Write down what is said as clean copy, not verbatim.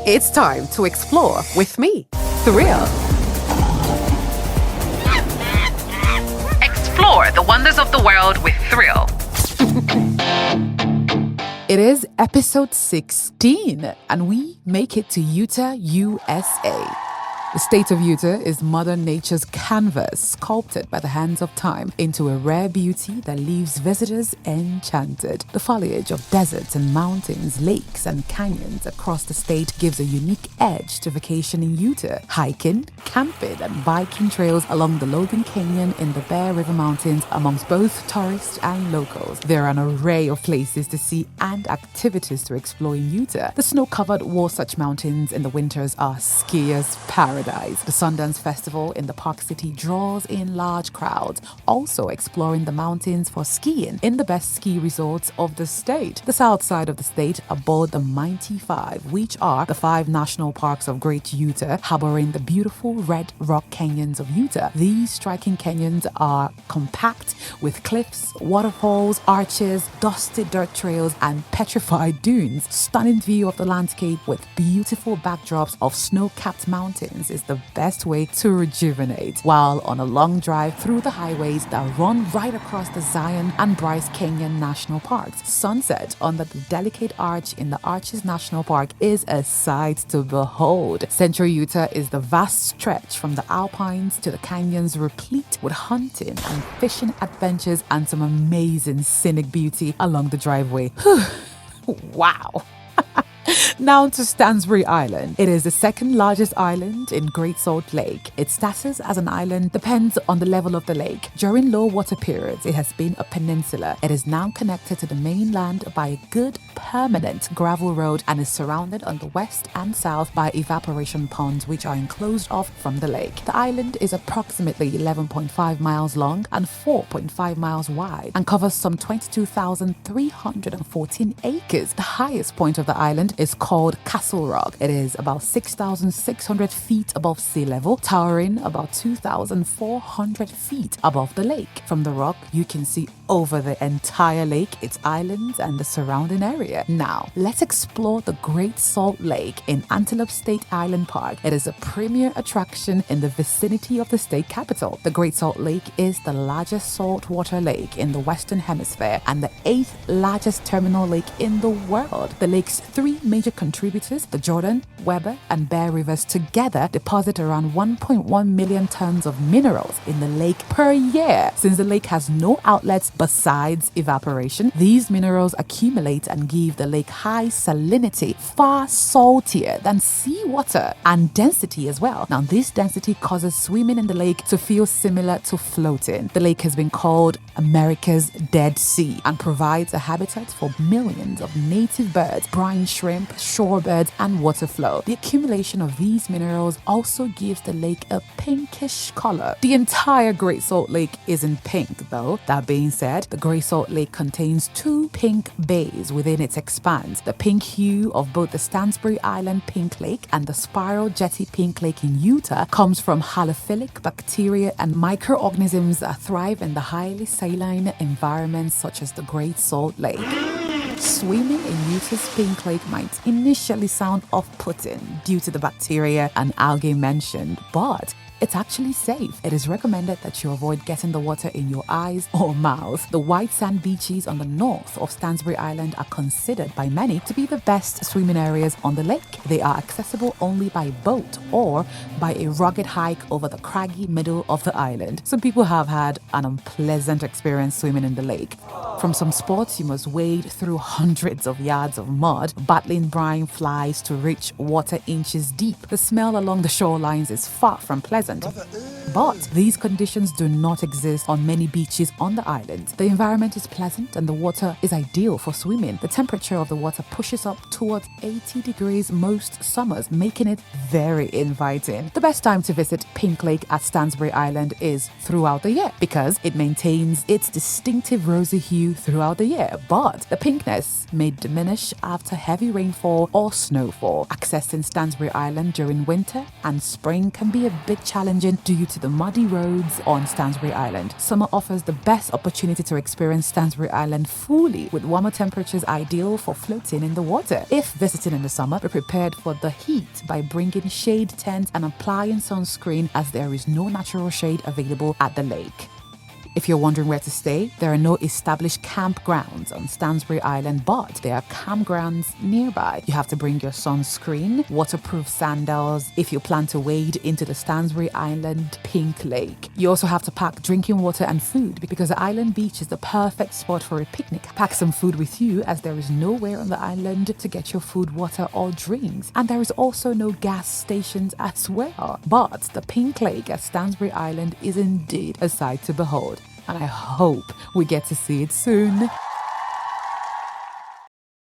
It's time to explore with me, Thrill. Explore the wonders of the world with Thrill. It is episode 16, and we make it to Utah, USA. The state of Utah is Mother Nature's canvas, sculpted by the hands of time into a rare beauty that leaves visitors enchanted. The foliage of deserts and mountains, lakes and canyons across the state gives a unique edge to vacation in Utah. Hiking, camping and biking trails along the Logan Canyon in the Bear River Mountains amongst both tourists and locals. There are an array of places to see and activities to explore in Utah. The snow-covered Wasatch Mountains in the winters are skiers' paradise. The Sundance Festival in the Park City draws in large crowds, also exploring the mountains for skiing in the best ski resorts of the state. The south side of the state aboard the Mighty Five, which are the 5 national parks of Great Utah, harboring the beautiful red rock canyons of Utah. These striking canyons are compact with cliffs, waterfalls, arches, dusty dirt trails, and petrified dunes. Stunning view of the landscape with beautiful backdrops of snow-capped mountains is the best way to rejuvenate, while on a long drive through the highways that run right across the Zion and Bryce Canyon National Parks. Sunset under the delicate arch in the Arches National Park is a sight to behold. Central Utah is the vast stretch from the Alpines to the canyons, replete with hunting and fishing adventures and some amazing scenic beauty along the driveway. Wow. Now to Stansbury Island. It is the second largest island in Great Salt Lake. Its status as an island depends on the level of the lake. During low water periods, it has been a peninsula. It is now connected to the mainland by a good permanent gravel road and is surrounded on the west and south by evaporation ponds which are enclosed off from the lake. The island is approximately 11.5 miles long and 4.5 miles wide and covers some 22,314 acres. The highest point of the island is called Castle Rock. It is about 6,600 feet above sea level, towering about 2,400 feet above the lake. From the rock, you can see over the entire lake, its islands, and the surrounding area. Now, let's explore the Great Salt Lake in Antelope State Island Park. It is a premier attraction in the vicinity of the state capital. The Great Salt Lake is the largest saltwater lake in the Western Hemisphere and the 8th largest terminal lake in the world. The lake's 3 major contributors, the Jordan, Weber, and Bear Rivers, together deposit around 1.1 million tons of minerals in the lake per year. Since the lake has no outlets besides evaporation, these minerals accumulate and give the lake high salinity, far saltier than seawater, and density as well. Now, this density causes swimming in the lake to feel similar to floating. The lake has been called America's Dead Sea and provides a habitat for millions of native birds, brine shrimp, shorebirds, and water flow. The accumulation of these minerals also gives the lake a pinkish color. The entire Great Salt Lake is in pink, though. That being said, the Great Salt Lake contains 2 pink bays within its expanse. The pink hue of both the Stansbury Island Pink Lake and the Spiral Jetty Pink Lake in Utah comes from halophilic bacteria and microorganisms that thrive in the highly saline environments such as the Great Salt Lake. Swimming in Utah's Pink Lake might initially sound off-putting due to the bacteria and algae mentioned, but it's actually safe. It is recommended that you avoid getting the water in your eyes or mouth. The white sand beaches on the north of Stansbury Island are considered by many to be the best swimming areas on the lake. They are accessible only by boat or by a rugged hike over the craggy middle of the island. Some people have had an unpleasant experience swimming in the lake. From some sports, you must wade through hundreds of yards of mud, battling brine flies to reach water inches deep. The smell along the shorelines is far from pleasant. But these conditions do not exist on many beaches on the island. The environment is pleasant and the water is ideal for swimming. The temperature of the water pushes up towards 80 degrees most summers, making it very inviting. The best time to visit Pink Lake at Stansbury Island is throughout the year because it maintains its distinctive rosy hue throughout the year, but the pinkness may diminish after heavy rainfall or snowfall. Accessing Stansbury Island during winter and spring can be a bit challenging challenging due to the muddy roads on Stansbury Island. Summer offers the best opportunity to experience Stansbury Island fully, with warmer temperatures ideal for floating in the water. If visiting in the summer, be prepared for the heat by bringing shade tents and applying sunscreen, as there is no natural shade available at the lake. If you're wondering where to stay, there are no established campgrounds on Stansbury Island, but there are campgrounds nearby. You have to bring your sunscreen, waterproof sandals if you plan to wade into the Stansbury Island Pink Lake. You also have to pack drinking water and food, because the island beach is the perfect spot for a picnic. Pack some food with you, as there is nowhere on the island to get your food, water or drinks, and there is also no gas stations as well. But the Pink Lake at Stansbury Island is indeed a sight to behold, and I hope we get to see it soon.